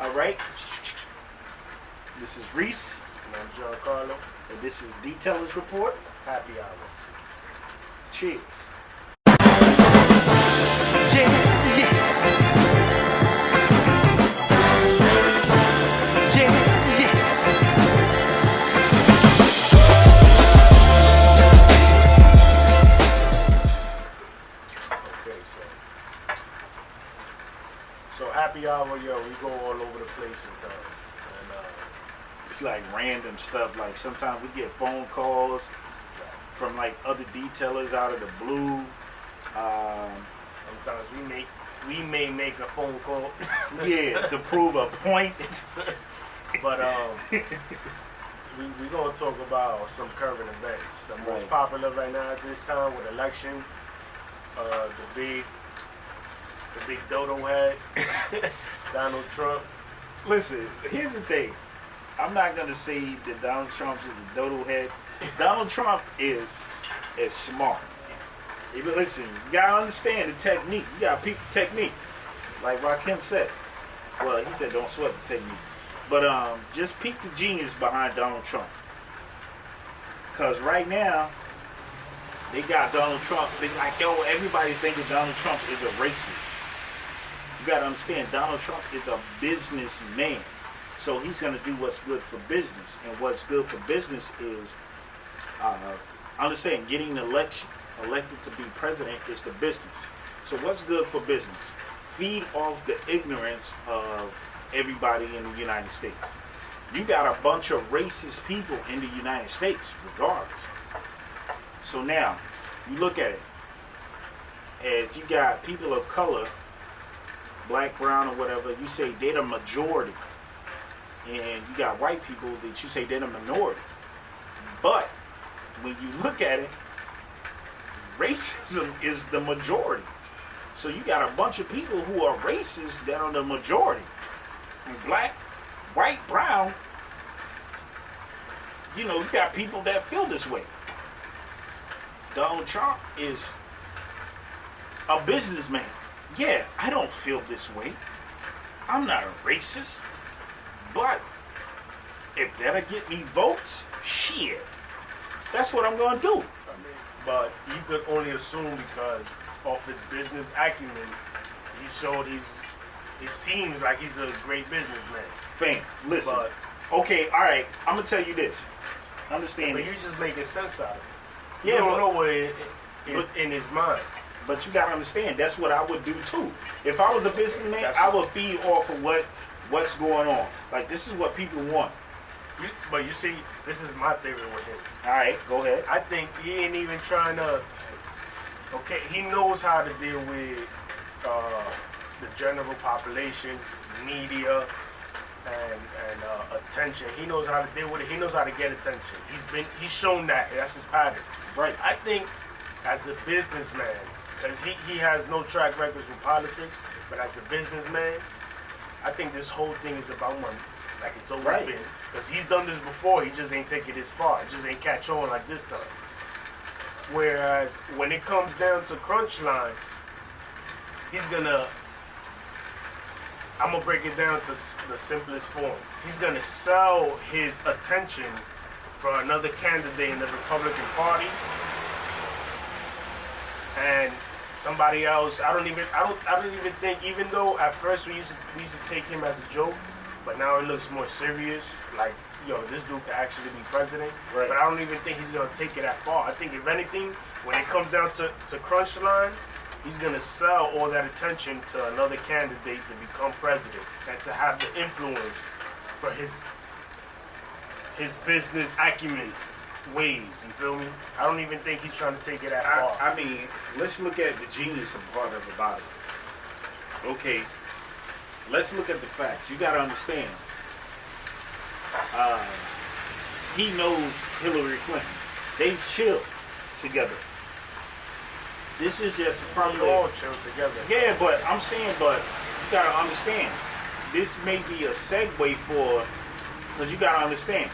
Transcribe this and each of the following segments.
All right. This is Reese. And I'm Giancarlo. And this is Detailers Report. Happy hour. Cheers. Okay, so happy hour, yo. We go all over the place sometimes, and Like random stuff. Like sometimes we get phone calls from like other detailers out of the blue. sometimes we may make a phone call, Yeah, to prove a point. but we gonna talk about some current events. The most Right. popular right now at this time with election, the big dodo head, Donald Trump. Listen, here's the thing. I'm not gonna say that Donald Trump is a dodo head. Donald Trump is smart. Listen, you gotta understand the technique. You gotta peep the technique. Like Rakim said. Well, he said don't sweat the technique. But just peep the genius behind Donald Trump. Cause right now, they got Donald Trump. They like, yo, everybody's thinking Donald Trump is a racist. You gotta understand, Donald Trump is a businessman. So he's gonna do what's good for business. And what's good for business is understand getting elected to be president is the business. So what's good for business? Feed off the ignorance of everybody in the United States. You got a bunch of racist people in the United States, regardless. So now, you look at it, as you got people of color, black, brown, or whatever, you say they're the majority. And you got white people that you say they're the minority. But when you look at it, racism is the majority. So you got a bunch of people who are racist that are the majority. And black, white, brown, you got people that feel this way. Donald Trump is a businessman. Yeah, I don't feel this way. I'm not a racist. But if that'll get me votes, shit. That's what I'm going to do. But you could only assume because of his business acumen, he showed it seems like he's a great businessman. Fam, listen. But, okay, all right, I'm going to tell you this. Understand but it. you're just making sense out of it. Yeah, You don't but- know what is in his mind. But you got to understand, that's what I would do too. If I was a businessman, I would feed off of what's going on. Like, this is what people want. But you see, this is my theory with him. All right, go ahead. I think he ain't even trying to. Okay, he knows how to deal with the general population, media, and attention. He knows how to deal with it. He knows how to get attention. He's shown that. That's his pattern. Right. I think as a businessman, because he has no track records with politics, but as a businessman, I think this whole thing is about money, like it's always Right. been. Because he's done this before, he just ain't take it this far. It just ain't catch on like this time. Whereas when it comes down to crunch line, I'm gonna break it down to the simplest form. He's gonna sell his attention for another candidate in the Republican Party, and somebody else. I don't even think. Even though at first we used to take him as a joke, but now it looks more serious. Like, yo, this dude could actually be president. Right. But I don't even think he's gonna take it that far. I think if anything, when it comes down to crunch line, he's gonna sell all that attention to another candidate to become president and to have the influence for his business acumen ways. You feel me? I don't even think he's trying to take it that far. I mean, let's look at the genius of part of about it. Okay, let's look at the facts. You got to understand. He knows Hillary Clinton. They chill together. This is just probably We all chill together. Yeah, but I'm saying, but you got to understand. This may be a segue for, because you got to understand.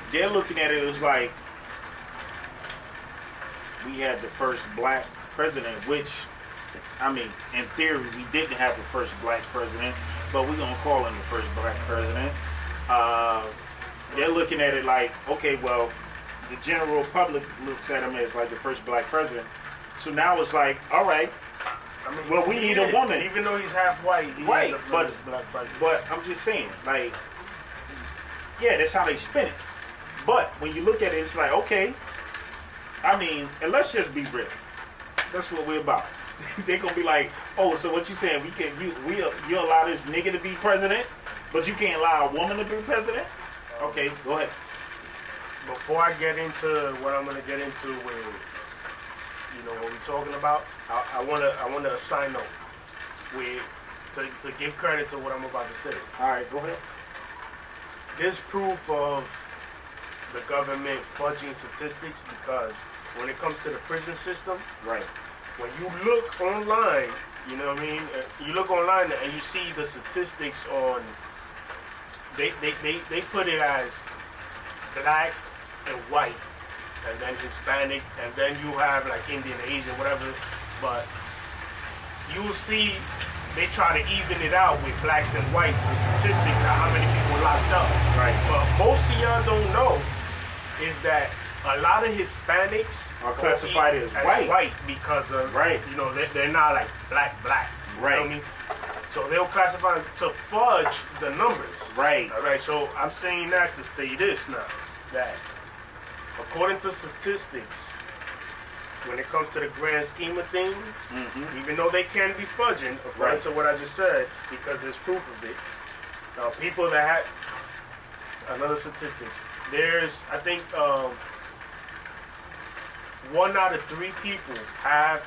They're looking at it as like we had the first black president, which I mean, in theory, we didn't have the first black president, but we're going to call him the first black president. They're looking at it like, okay, well, the general public looks at him as like the first black president. So now it's like, all right, I mean, well, we need a woman. Even though he's half white, he Right, is the but- first black president. But I'm just saying, like, yeah, that's how they spin it. But when you look at it, it's like, okay, I mean, and let's just be real. That's what we're about. They're gonna be like, oh, so what you saying? You allow this nigga to be president, but you can't allow a woman to be president? Okay, go ahead. Before I get into what I'm gonna get into with, what we're talking about, I wanna assign note with to give credit to what I'm about to say. All right, go ahead. There's proof of the government fudging statistics because when it comes to the prison system, Right. when you look online, you know what I mean? You look online and you see the statistics on, they put it as black and white, and then Hispanic, and then you have like Indian, Asian, whatever, but you'll see they try to even it out with blacks and whites, the statistics of how many people locked up. Right. But most of y'all don't know is that a lot of Hispanics Are classified as white. because of, Right. they're not like black. You know Right. what I mean? So they'll classify them to fudge the numbers. Right. All right, so I'm saying that to say this now, that according to statistics, when it comes to the grand scheme of things, even though they can be fudging, according Right. to what I just said, because there's proof of it, people that have, another statistics, there's, I think, 1 out of 3 people have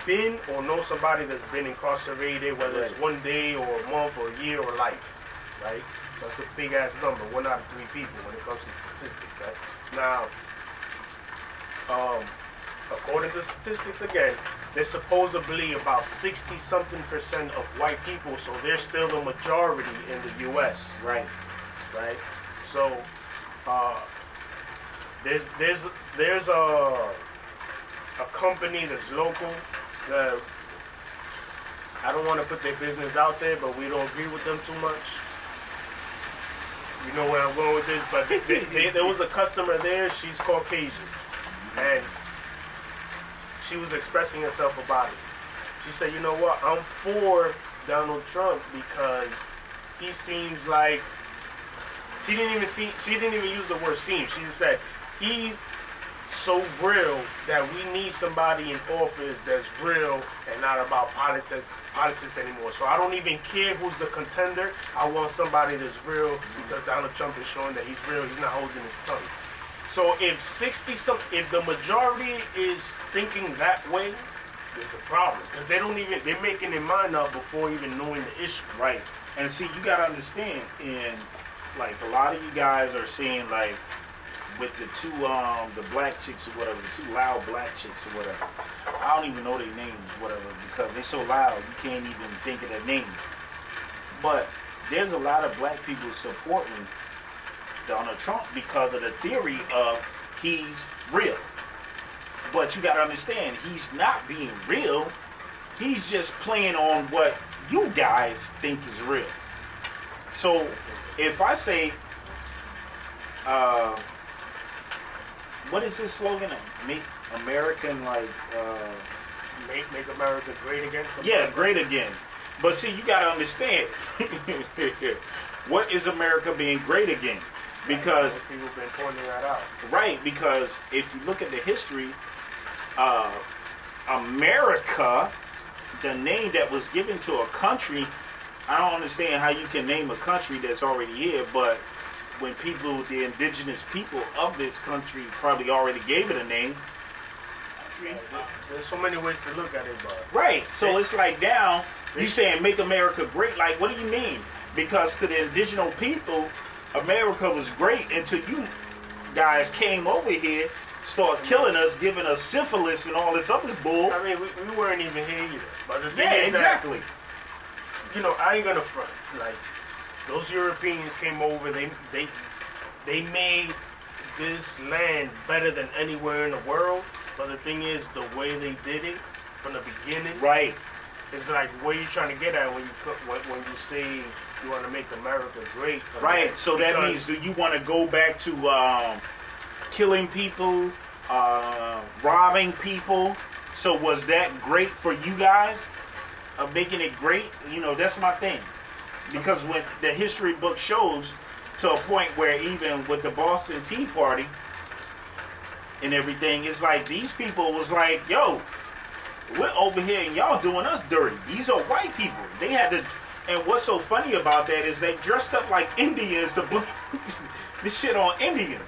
been or know somebody that's been incarcerated, whether it's Right. 1 day or a month or a year or life, right? So that's a big ass number, 1 out of 3 people when it comes to statistics, right? Now, according to statistics again, there's supposedly about 60-something% of white people, so they're still the majority in the U.S. Right. Right? So, there's a company that's local that I don't want to put their business out there, but we don't agree with them too much. You know where I'm going with this, but there was a customer there. She's Caucasian, and she was expressing herself about it. She said, "You know what? I'm for Donald Trump because he seems like." She didn't even use the word "seem." She just said he's so real that we need somebody in office that's real and not about politics anymore. So I don't even care who's the contender. I want somebody that's real because Donald Trump is showing that he's real. He's not holding his tongue. So if the majority is thinking that way, there's a problem because they're making their mind up before even knowing the issue. Right. And see, you gotta understand, and like a lot of you guys are seeing like with the two the black chicks or whatever, the 2 loud black chicks or whatever. I don't even know their names, whatever, because they're so loud you can't even think of their names. But there's a lot of black people supporting Donald Trump because of the theory of he's real. But you gotta understand, he's not being real. He's just playing on what you guys think is real. So if I say, what is his slogan? Make American Make America great again. yeah, great again. But see, you gotta understand, what is America being great again? Because people have been pointing that out. right, because if you look at the history, America, the name that was given to a country, I don't understand how you can name a country that's already here, but when people, the indigenous people of this country probably already gave it a name. There's so many ways to look at it, but Right, so it's like now, you saying make America great, like what do you mean? Because to the indigenous people, America was great until you guys came over here, start killing us, giving us syphilis and all this other bull. I mean, we weren't even here either. But the thing Yeah, is exactly. that, I ain't gonna front. Like, those Europeans came over, they made this land better than anywhere in the world. But the thing is, the way they did it from the beginning. Right. It's like where you trying to get at when you say you want to make America great. Right. So that means, do you want to go back to killing people, robbing people? So was that great for you guys? Of making it great? You know, that's my thing. Because when the history book shows, to a point where even with the Boston Tea Party and everything, it's like these people was like, yo, we're over here and y'all doing us dirty. These are white people. They had to, and what's so funny about that is they dressed up like Indians to blame this shit on Indians.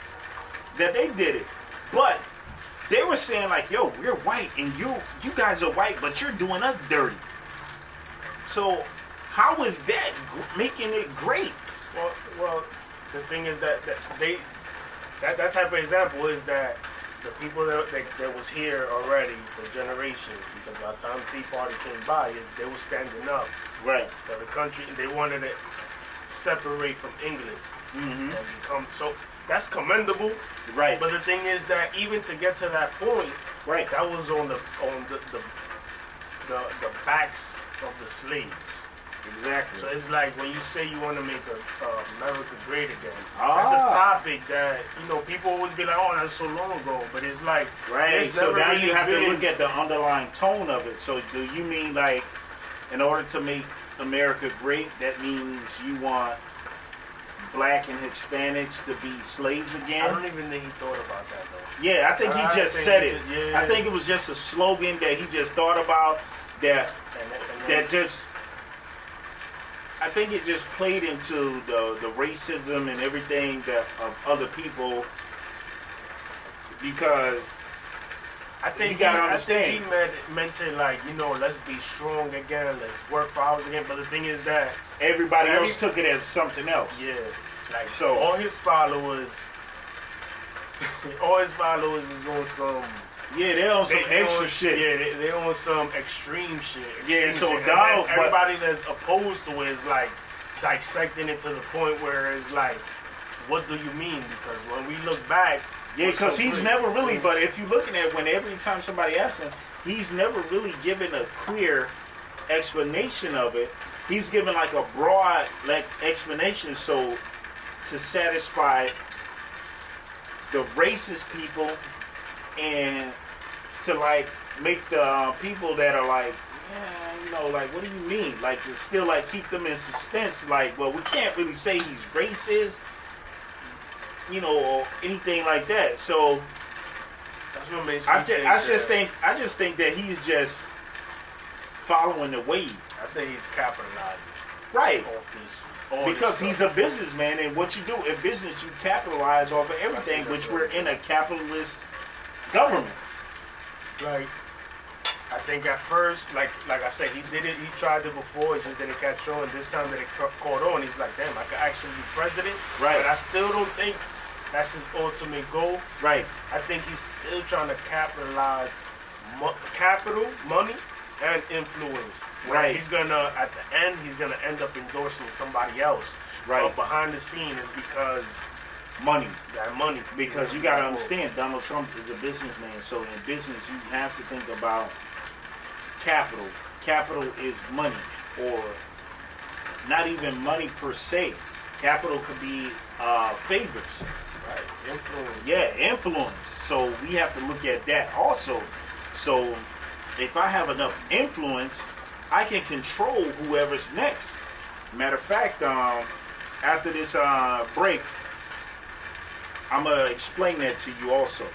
That they did it. But they were saying like, yo, we're white and you guys are white, but you're doing us dirty. So how is that making it great? Well, the thing is that type of example is that the people that was here already for generations, because by the time the Tea Party came by, they were standing up Right. for the country, and they wanted to separate from England Mm-hmm. and become so. That's commendable. Right. But the thing is that even to get to that point, Right. that was on the backs of the slaves. Exactly. So it's like when you say you want to make America great again, that's a topic that, people always be like, oh, that's so long ago. But it's like, Right. it's So never now really you have to been- look at the underlying tone of it. So do you mean like, in order to make America great, that means you want black and Hispanics to be slaves I again? don't even think he thought about that though. Yeah, I think he just think said he it. just- yeah. I think it was just a slogan that he just thought about that And then- that just, I think it just played into the racism and everything that of other people, because I think you gotta I think understand. he meant it like, let's be strong again, let's work for hours again. But the thing is that, everybody else took it as something else. yeah, like So- all his followers is on some. Yeah, they're on some They extra on, shit. Yeah, they on some extreme shit. Yeah, so shit. Donald- And everybody that's opposed to it is like dissecting it to the point where it's like, what do you mean? Because when we look back, Yeah, what's because so he's great? never really, but if you're looking at when every time somebody asks him, he's never really given a clear explanation of it. He's given like a broad explanation so to satisfy the racist people and to like make the people that are like, yeah, like what do you mean? Like to still like keep them in suspense. Like, well, we can't really say he's racist, or anything like that. So That's what makes me I just think that he's just following the wave. I think he's capitalizing Right. off this. all Because this he's stuff. a businessman, and what you do in business, you capitalize off of everything, which we're in a capitalist government. Like, I think at first, like I said, he did it. He tried it before. It just didn't catch on. This time that it caught on, he's like, damn, I could actually be president. Right. But I still don't think that's his ultimate goal. Right. I think he's still trying to capitalize capital, money, and influence. Right. He's gonna, at the end, he's gonna end up endorsing somebody else. Right. But behind the scene is because Money. that money. Because you got to understand, Donald Trump is a businessman. So in business, you have to think about capital. Capital is money, or not even money per se. Capital could be favors. Right. Influence. Yeah, influence. So we have to look at that also. So if I have enough influence, I can control whoever's next. Matter of fact, after this break, I'm going to explain that to you also.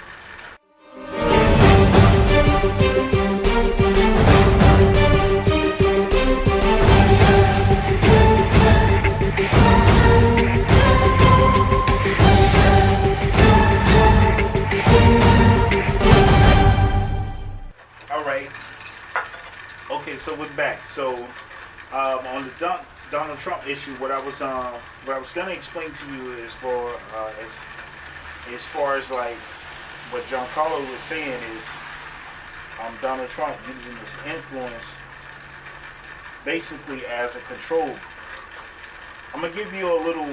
All right. Okay, so we're back. So on the Donald Trump issue, what I was going to explain to you is as far as like what Giancarlo was saying is Donald Trump using this influence basically as a control. I'm gonna give you a little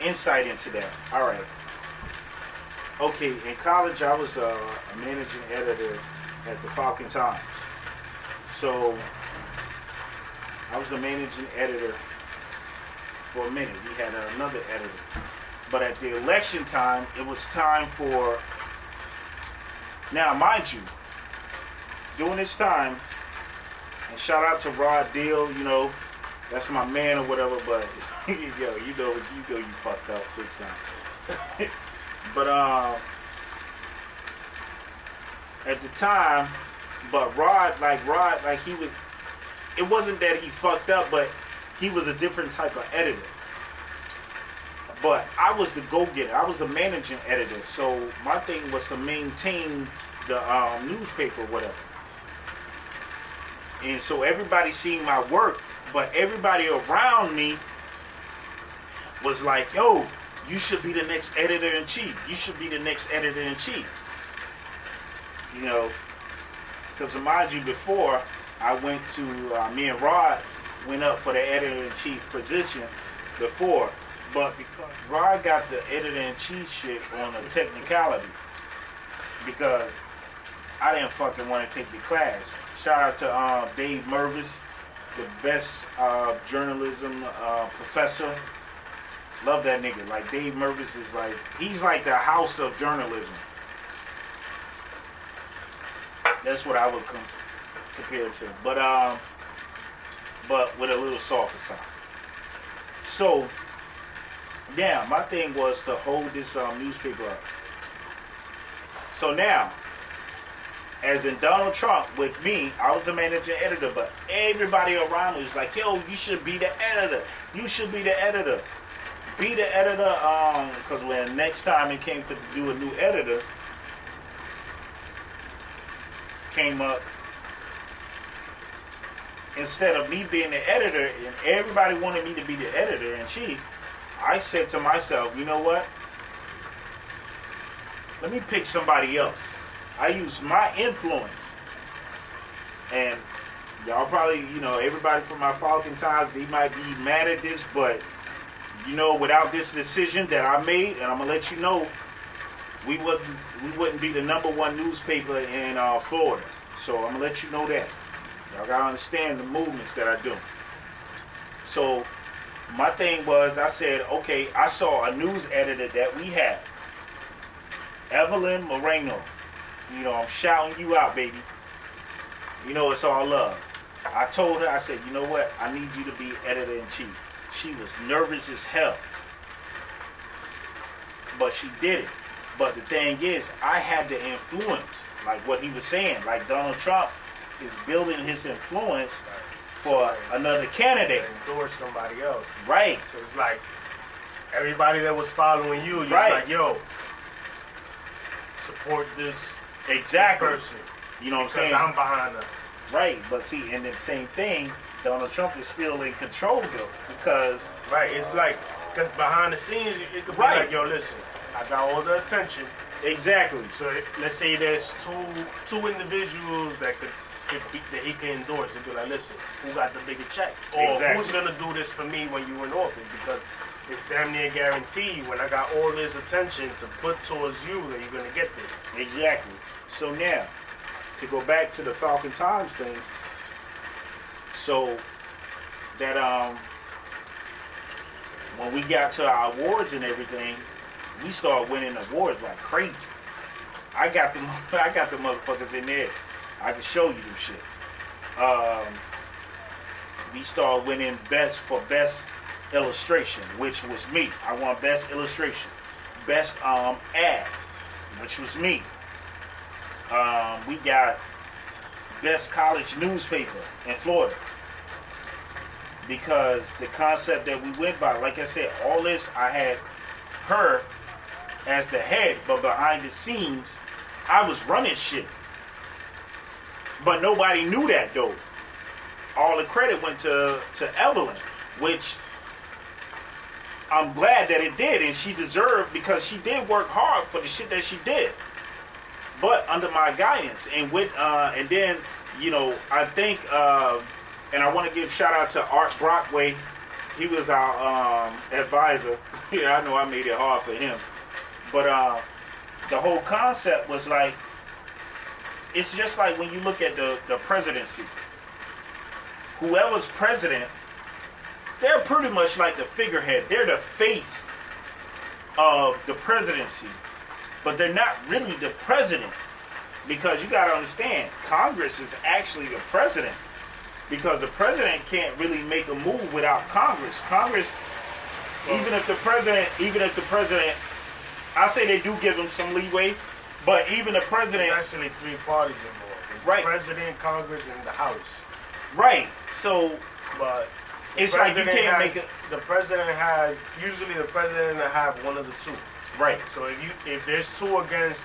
insight into that. All right. Okay, in college, I was a managing editor at the Falcon Times. So I was a managing editor for a minute. We had another editor. But at the election time, it was time for... Now, mind you, during this time, and shout out to Rod Deal, you know, that's my man or whatever, but yo, you know you fucked up big time. But at the time, but Rod, he was, it wasn't that he fucked up, but he was a different type of editor. But I was the go-getter. I was the managing editor. So my thing was to maintain the newspaper or whatever. And so everybody seen my work, but everybody around me was like, yo, you should be the next editor-in-chief. You should be the next editor-in-chief. You know, because mind you, before I went to, me and Rod went up for the editor-in-chief position before. But because Rod got the editor-in-chief shit on a technicality, because I didn't fucking want to take the class. Shout out to Dave Mervis, the best journalism professor. Love that nigga. Like, Dave Mervis is like, he's like the house of journalism. That's what I would compare it to. But with a little softer side. So, yeah, my thing was to hold this newspaper up. So now, as in Donald Trump, with me, I was the managing editor, but everybody around me was like, yo, you should be the editor. You should be the editor. Be the editor, because when next time it came to do a new editor, came up, instead of me being the editor, and everybody wanted me to be the editor-in-chief, I said to myself, you know what? Let me pick somebody else. I use my influence. And y'all probably, you know, everybody from my Falcon Times, they might be mad at this, but, you know, without this decision that I made, and I'm going to let you know, we wouldn't be the #1 newspaper in Florida. So I'm going to let you know that. Y'all got to understand the movements that I do. So my thing was, I said, okay, I saw a news editor that we had, Evelyn Moreno. You know, I'm shouting you out, baby. You know, it's all love. I told her, I said, you know what? I need you to be editor-in-chief. She was nervous as hell. But she did it. But the thing is, I had the influence, like what he was saying. Like Donald Trump is building his influence for another candidate. Endorse somebody else. Right. So it's like everybody that was following you, you're right. like, yo, support this exactly. person. You know what I'm saying? Because I'm behind her. Right, but see, and the same thing, Donald Trump is still in control though, because... Right, it's like, because behind the scenes, it could be right. like, yo, listen, I got all the attention. Exactly. So let's say there's two individuals that that he can endorse and be like, listen, who got the bigger check? Or exactly. Who's gonna do this for me when you're in office? Because it's damn near guaranteed when I got all this attention to put towards you that you're gonna get there. Exactly. So now, to go back to the Falcon Times thing, so that when we got to our awards and everything, we started winning awards like crazy. I got the motherfuckers in there. I can show you them shits. We started winning best illustration, which was me. I won best illustration. Best ad, which was me. We got best college newspaper in Florida. Because the concept that we went by, like I said, all this, I had her as the head, but behind the scenes, I was running shit. But nobody knew that though. All the credit went to Evelyn, which I'm glad that it did, and she deserved, because she did work hard for the shit that she did. But under my guidance, and with and then, you know, I think and I want to give shout out to Art Brockway. He was our advisor. Yeah, I know I made it hard for him. But the whole concept was like, it's just like when you look at the presidency. Whoever's president, they're pretty much like the figurehead. They're the face of the presidency. But they're not really the president. Because you got to understand, Congress is actually the president. Because the president can't really make a move without Congress. Congress, even if the president, I say they do give him some leeway, but even the president... There's actually three parties involved. There's right. The president, Congress, and the House. Right. So, but it's like you can't make it... The president has... Usually the president will have one of the two. Right. So if there's two against...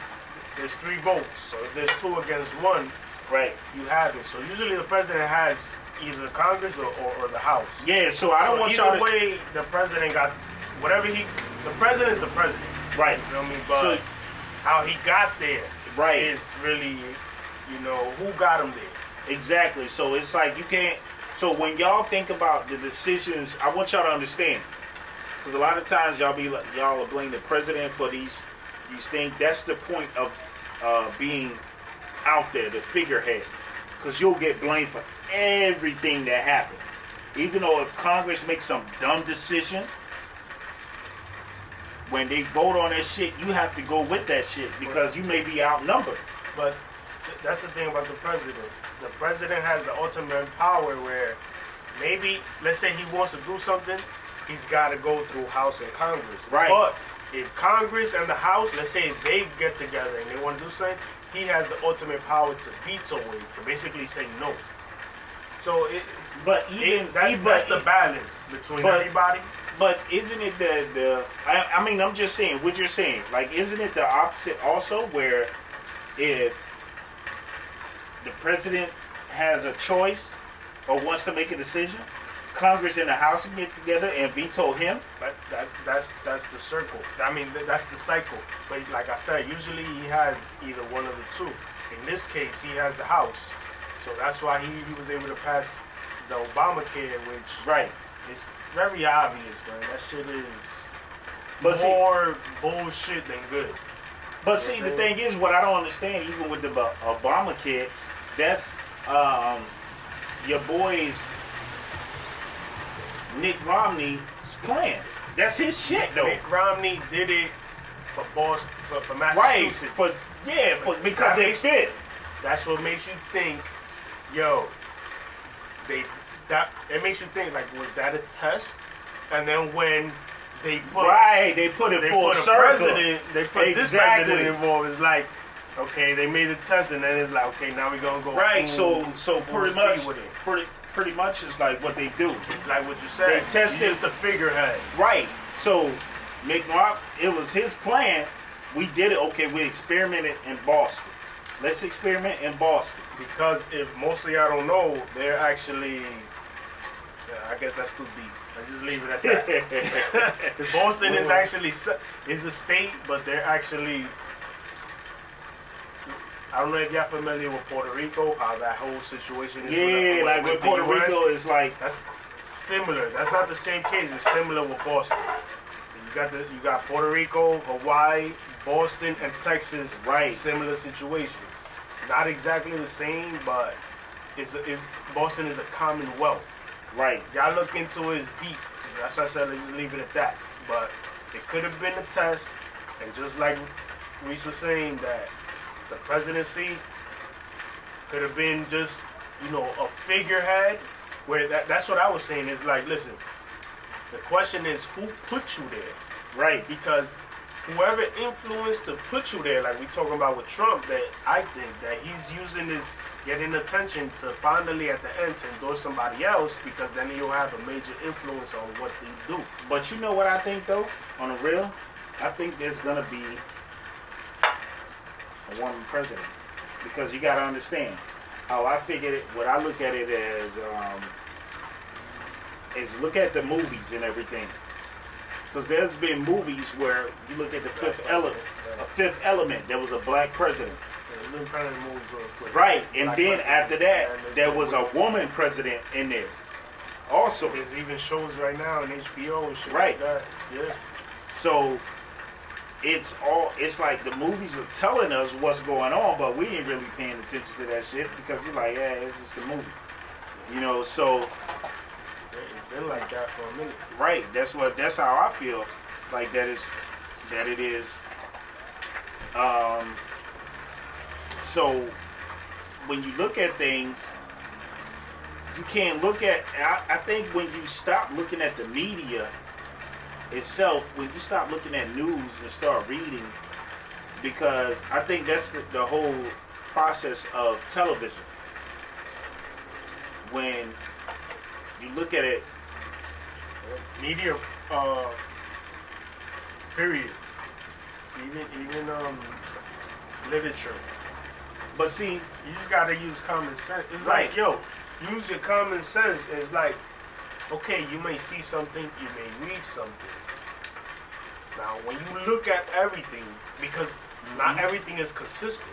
There's 3 votes. So if there's 2 against 1, right, you have it. So usually the president has either the Congress or the House. Yeah, so I don't want y'all to... Either way, the president got whatever he... The president is the president. Right. You know what I mean? But so, how he got there right. is really, who got him there. Exactly. So it's like you can't... So when y'all think about the decisions, I want y'all to understand. Because a lot of times y'all are blaming the president for these things. That's the point of being out there, the figurehead. Because you'll get blamed for everything that happened. Even though if Congress makes some dumb decision, when they vote on that shit, you have to go with that shit because you may be outnumbered. But that's the thing about the president. The president has the ultimate power where maybe, let's say he wants to do something, he's got to go through House and Congress. Right. But if Congress and the House, let's say if they get together and they want to do something, he has the ultimate power to veto it, to basically say no. So that's the balance between everybody. But isn't it I mean, I'm just saying, what you're saying, like, isn't it the opposite also, where if the president has a choice or wants to make a decision, Congress and the House can get together and veto him? That's the circle. I mean, that's the cycle. But like I said, usually he has either one of the two. In this case, he has the House. So that's why he was able to pass the Obamacare, which right. is very obvious, man. That shit is more bullshit than good. But see, the thing is, what I don't understand, even with the Obamacare, that's your boy's Mitt Romney's plan. That's his shit, though. Mitt Romney did it for Boston, for Massachusetts. Right. Because they fit. That's what makes you think, it makes you think, like, was that a test? And then when they put it full circle. They put this president involved. It's like, okay, they made a test, and then it's like, okay, now we're gonna go. Right. So pretty much it's like what they do. It's like what you said. They tested the figurehead. Right. So it was his plan. We did it. Okay, we experimented in Boston. Let's experiment in Boston. Because if most of y'all don't know, they're actually, I guess that's too deep. Let's just leave it at that. Boston is actually is a state, but they're actually, I don't know if y'all familiar with Puerto Rico, how that whole situation is. Yeah, like with Puerto Rico is like. That's similar. That's not the same case. It's similar with Boston. You got Puerto Rico, Hawaii, Boston, and Texas. Right. Similar situations. Not exactly the same, but Boston is a commonwealth. Right. Y'all look into it, it's deep. That's why I said let's just leave it at that. But it could have been a test, and just like Reese was saying, that the presidency could have been just, a figurehead. Where that's what I was saying. Is like, listen, the question is who put you there? Right. Because whoever influenced to put you there, like we talking about with Trump, that I think that he's using this, getting attention to finally at the end to endorse somebody else, because then he'll have a major influence on what they do. But you know what I think, though, on the real? I think there's going to be a woman president. Because you got to understand, how I figured it, what I look at it as, is look at the movies and everything. Because there's been movies where you look at the Fifth Element, there was a black president. Right, and then after that, there was a woman president in there. Also, there's even shows right now on HBO and shit like that. Yeah. So, it's like the movies are telling us what's going on, but we ain't really paying attention to that shit because we're like, yeah, it's just a movie. You know, so It's been like that for a minute. right, that's how I feel like that it is. So when you look at things, you can't look at. I think when you stop looking at the media itself, when you stop looking at news and start reading, because I think that's the whole process of television. When you look at it, Media, period. Even literature. but see, You just gotta use common sense. It's Right. like, yo, use your common sense. It's like, okay, you may see something, you may read something. Now, when you look at everything, because not everything is consistent,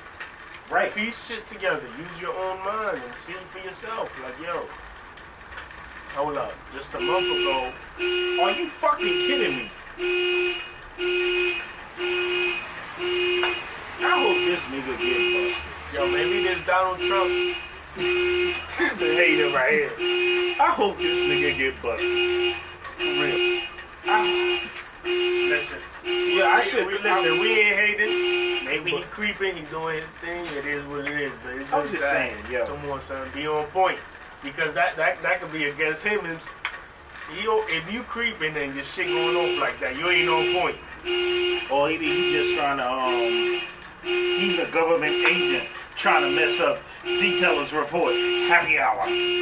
right, piece shit together. Use your own mind and see for yourself. Like, yo, hold up, just a month ago, are you fucking kidding me? I hope this nigga get busted. yo, maybe there's Donald Trump, the hater right here. I hope this nigga get busted. For real. Listen, Yeah, I should. listen. We ain't hating. Maybe he creeping, he doing his thing. It is what it is. But it's I'm just just that, saying, yo. come on, son, be on point, because that could be against him. And if you creeping and your shit going off like that, you ain't on point. Or maybe he's just trying to, he's a government agent trying to mess up Detailer's report. Happy hour.